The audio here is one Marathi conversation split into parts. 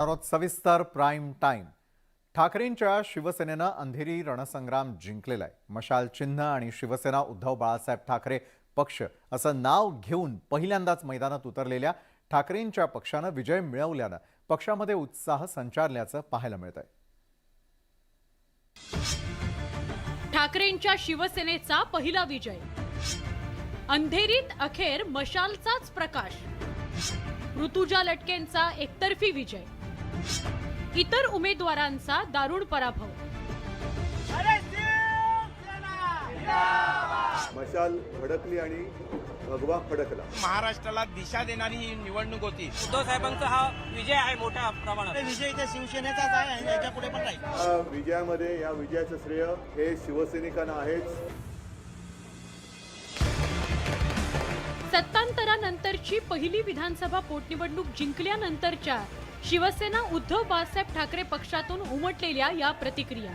सविस्तर प्राईम टाइम। ठाकरेंच्या शिवसेनेनं अंधेरी रणसंग्राम जिंकलेला आहे। मशाल चिन्ह आणि शिवसेना उद्धव बाळासाहेब ठाकरे पक्ष असं नाव घेऊन पहिल्यांदाच मैदानात उतरलेल्या ठाकरेंच्या पक्षानं विजय मिळवल्यानं पक्षामध्ये उत्साह संचारल्याचं पाहायला मिळतंय। ठाकरेंच्या शिवसेनेचा पहिला विजय, अंधेरीत अखेर मशालचाच प्रकाश, ऋतुजा लटकेंचा एकतर्फी विजय, इतर उमेदवारांचा दारुण पराभव। मशाल फडकली आणि भगवा फडकला। महाराष्ट्राला दिशा देणारी ही निवडणूक होती। उद्धव साहेबांचा हा विजय आहे मोठ्या प्रमाणात। विजय त्या शिवसेनेचाच आहे आणि याच्या पुढे पण राहील। विजयामध्ये या विजयाचं श्रेय हे शिवसैनिकांना आहेच। सत्तांतरानंतरची पहिली विधानसभा पोटनिवडणूक जिंकल्यानंतरच्या शिवसेना उद्धव बाळासाहेब ठाकरे पक्षातून उमटलेल्या या प्रतिक्रिया।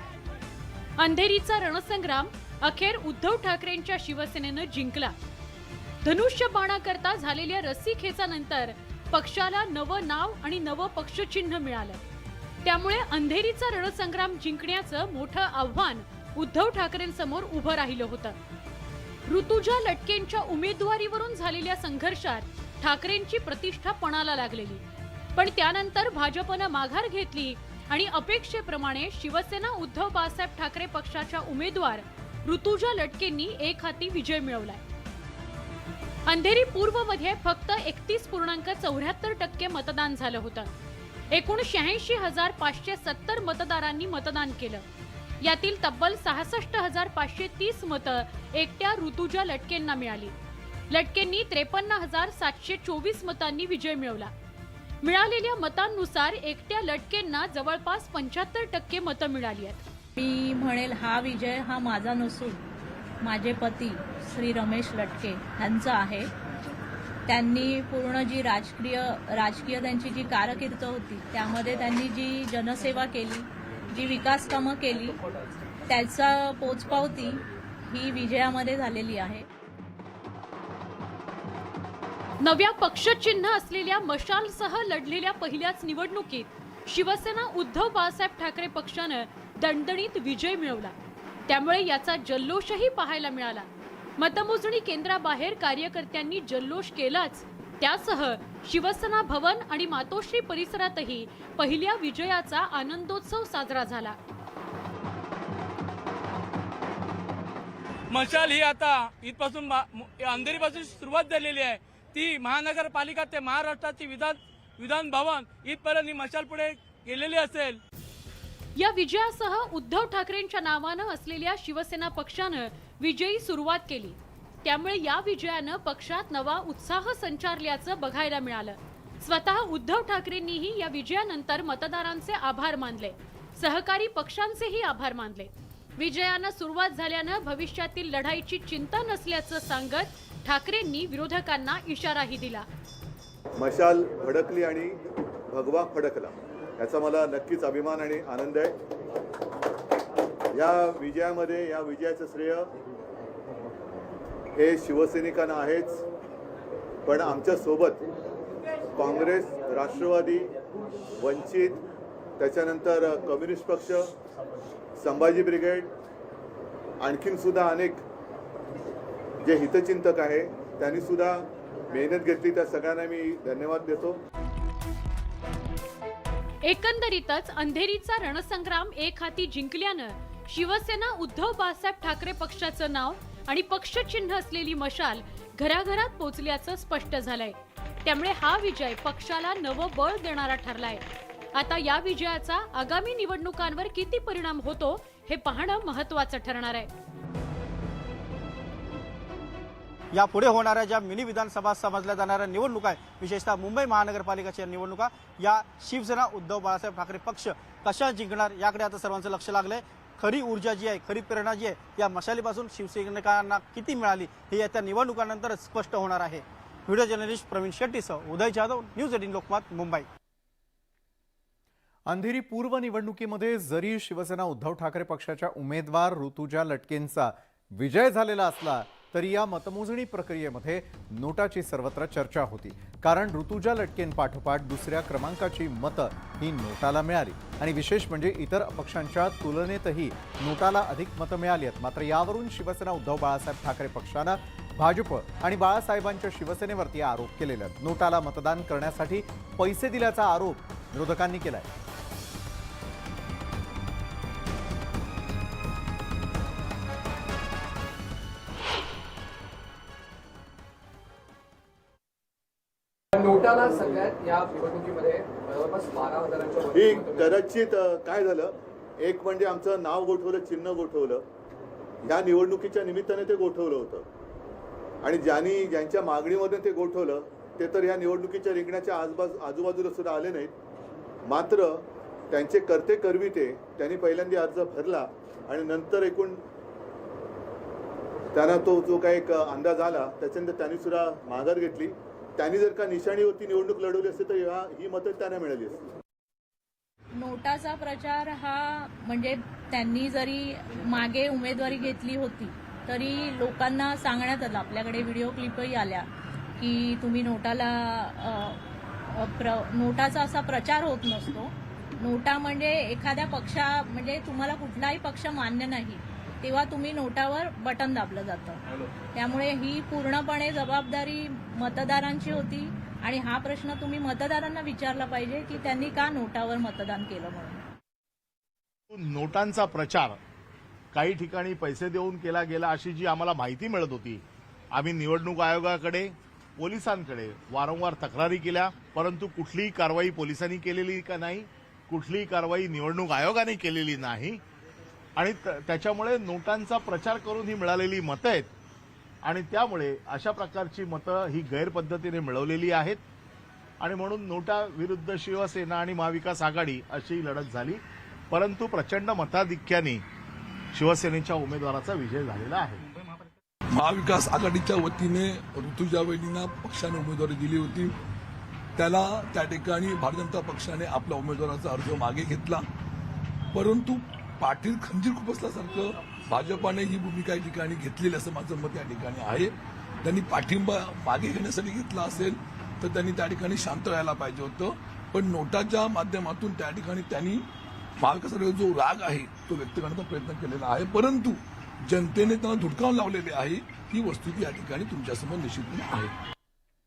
अंधेरीचा रणसंग्राम अखेर उद्धव ठाकरेंच्या शिवसेनेनं जिंकला। धनुष्यबाणाकरता झालेल्या रस्सीखेचानंतर पक्षाला नवं नाव आणि नवं पक्षचिन्ह मिळालं। त्यामुळे अंधेरीचा रणसंग्राम जिंकण्याचं मोठं आव्हान उद्धव ठाकरेंसमोर उभं राहिलं होतं। ऋतुजा लटकेंच्या उमेदवारीवरून झालेल्या संघर्षात ठाकरेंची प्रतिष्ठा पणाला लागलेली, पण त्यानंतर भाजपनं माघार घेतली आणि अपेक्षेप्रमाणे शिवसेना उद्धव बाळासाहेब ठाकरे पक्षाच्या उमेदवार ऋतुजा लटकेंनी एक हाती विजय मिळवलाय। अंधेरी पूर्वमध्ये फक्त 31.74% मतदान झालं होतं। एकूण 86,570 मतदारांनी मतदान केलं। यातील तब्बल 66,530 मतं एकट्या ऋतुजा लटकेंना मिळाली। लटकेंनी 53,724 मतांनी विजय मिळवला। मिळालेल्या मतांनुसार एकट्या लटकेंना जवळपास 75% मतं मिळाली आहेत। मी म्हणेल हा विजय हा माझा नसून माझे पती श्री रमेश लटके यांचा आहे। त्यांनी पूर्ण जी राजकीय त्यांची जी कारकीर्द होती त्यामध्ये त्यांनी जी जनसेवा केली, जी विकास कामं केली, त्याचा पोचपावती ही विजयामध्ये झालेली आहे। नव्या पक्षचिन्ह असलेल्या मशालसह लढलेल्या पहिल्याच निवडणुकीत शिवसेना उद्धव बाळासाहेब ठाकरे पक्षानं दणदणीत विजय मिळवला। त्यामुळे याचा जल्लोषही पाहायला मिळाला। मतमोजणी केंद्राबाहेर कार्यकर्त्यांनी जल्लोष केलाच, त्यासह शिवसेना भवन आणि मातोश्री परिसरातही पहिल्या विजयाचा आनंदोत्सव साजरा झाला। मशाल ही आता इथपासून अंधेरीपासून सुरुवात झालेली आहे। ती महानगरपालिका ते महाराष्ट्राची विधान भवन इथपर्यंत मशाल पुढे गेलेली असेल। या विजयासह उद्धव ठाकरेंच्या नावानं असलेल्या शिवसेना पक्षानं विजयी सुरुवात केली। त्यामुळे या विजयानं पक्षात नवा उत्साह संचारल्याचं बघायला मिळालं। स्वतः उद्धव ठाकरेंनीही या विजयानंतर मतदारांचे आभार मानले, सहकारी पक्षांचेही आभार मानले। विजयानं सुरुवात झाल्यानं भविष्यातील लढाईची चिंता नसल्याचं सांगत ठाकरेंनी विरोधकांना इशाराही दिला। मशाल फडकली आणि भगवा फडकला, याचा मला नक्कीच अभिमान आणि आनंद आहे। या विजयामध्ये या विजयाचं श्रेय हे शिवसैनिकांना आहेच, पण आमच्या सोबत काँग्रेस, राष्ट्रवादी, वंचित, त्याच्यानंतर कम्युनिस्ट पक्ष, संभाजी ब्रिगेड, आणखीन सुद्धा अनेक जे हितचिंतक आहे त्यांनी सुद्धा मेहनत घेतली। त्या सगळ्यांना मी धन्यवाद देतो। एकंदरीतच अंधेरीचा रणसंग्राम एक हाती जिंकल्यानं शिवसेना उद्धव बाळासाहेब ठाकरे पक्षाचं नाव आणि पक्षचिन्ह असलेली मशाल घराघरात पोहोचल्याचं स्पष्ट झालंय। त्यामुळे हा विजय पक्षाला नवं बळ देणारा ठरलाय। आता या विजयाचा आगामी निवडणुकांवर किती परिणाम होतो हे पाहणं महत्त्वाचं ठरणार आहे। यापुढे होणाऱ्या ज्या मिनी विधानसभा समजल्या जाणाऱ्या निवडणुका आहे, विशेषतः मुंबई महानगरपालिकेच्या निवडणुका, या शिवसेना उद्धव बाळासाहेब ठाकरे पक्ष कशा जिंकणार याकडे आता सर्वांचं लक्ष लागलंय। खरी ऊर्जा जी आहे, खरी प्रेरणा जी आहे, या मशालीपासून शिवसैनिकांना किती मिळाली हे येत्या निवडणुकांनंतर स्पष्ट होणार आहे। व्हिडिओ जर्नलिस्ट प्रवीण शेट्टीसह उदय जाधव, न्यूज 18 लोकमत, मुंबई। अंधेरी पूर्व निवडणुकीमध्ये जरी शिवसेना उद्धव ठाकरे पक्षाच्या उमेदवार ऋतुजा लटकेंचा विजय झालेला असला तरी या मतमोजणी प्रक्रियेमध्ये नोटाची सर्वत्र चर्चा होती, कारण ऋतुजा लटकेंपाठोपाठ दुसऱ्या क्रमांकाची मतं ही नोटाला मिळाली आणि विशेष म्हणजे इतर पक्षांच्या तुलनेतही नोटाला अधिक मतं मिळाली आहेत. मात्र यावरून शिवसेना उद्धव बाळासाहेब ठाकरे पक्षानं भाजप आणि बाळासाहेबांच्या शिवसेनेवरती आरोप केलेले आहेत. नोटाला मतदान करण्यासाठी पैसे दिल्याचा आरोप विरोधकांनी केलाय. नोटाला सगळ्यात या निवडणुकीमध्ये जवळपास 12,000च्या ही कदाचित काय झालं, एक म्हणजे आमचं नाव गोठवलं, चिन्ह गोठवलं. या निवडणुकीच्या निमित्ताने ते गोठवलं होतं आणि ज्यांच्या मागणीमध्ये ते गोठवलं ते तर या निवडणुकीच्या रिंगणाच्या आजूबाजूला सुद्धा आले नाहीत. मात्र त्यांचे करते करविते त्यांनी पहिल्यांदा अर्ज भरला आणि नंतर एकूण त्यांना तो जो काही एक अंदाज आला त्याच्यानंतर त्यांनी सुद्धा माघार घेतली. त्यांनी जर का निशाणीवरती निवडणूक लढवली असते तर ही मतं त्यांना मिळाली असती. नोटाचा प्रचार हा म्हणजे त्यांनी जरी मागे उमेदवारी घेतली होती तरी लोकांना सांगण्यात आलं, आपल्याकडे व्हिडिओ क्लिपही आल्या की तुम्ही नोटाचा असा प्रचार होत नसतो. नोटा म्हणजे एखाद्या म्हणजे तुम्हाला कुठलाही पक्ष मान्य नाही तेव्हा तुम्ही नोटावर बटन दाबलं जातं. त्यामुळे ही पूर्णपणे जबाबदारी मतदारांची होती आणि हा प्रश्न तुम्ही मतदारांना विचारला पाहिजे की त्यांनी का नोटावर मतदान केलं म्हणून. नोटांचा प्रचार काही ठिकाणी पैसे देऊन केला गेला अशी जी आम्हाला माहिती मिळत होती, आम्ही निवडणूक आयोगाकडे, पोलिसांकडे वारंवार तक्रारी केल्या, परंतु कुठलीही कारवाई पोलिसांनी केलेली का नाही, कुठलीही कारवाई निवडणूक आयोगाने केलेली नाही आणि त्याच्यामुळे नोटांचा प्रचार करून ही मिळालेली मतं आहेत आणि त्यामुळे अशा प्रकारची मतं ही गैरपद्धतीने मिळवलेली आहेत आणि म्हणून नोटा विरुद्ध शिवसेना आणि महाविकास आघाडी अशी लढत झाली, परंतु प्रचंड मताधिक्याने शिवसेनेच्या उमेदवाराचा विजय झालेला आहे. महाविकास आघाडीच्या वतीने ऋतुजा वहिनींना पक्षाने उमेदवारी दिली होती. त्याला त्या ठिकाणी भारतीय जनता पक्षाने आपल्या उमेदवाराचा अर्ज मागे घेतला, परंतु पाटील खंजीर खुपसल्यासारखं भाजपाने ही भूमिका या ठिकाणी घेतलेली असं माझं मत या ठिकाणी आहे. त्यांनी पाठिंबा मागे घेण्यासाठी घेतला असेल तर त्यांनी त्या ठिकाणी शांत राहायला पाहिजे होतं, पण नोटाच्या माध्यमातून त्या ठिकाणी त्यांनी महाविकासाचा जो राग आहे तो व्यक्त करण्याचा प्रयत्न केलेला आहे, परंतु जनतेने त्यांना धुडकावून लावलेले आहे ही वस्तुस्थिती या ठिकाणी तुमच्यासमोर निश्चितपणे आहे.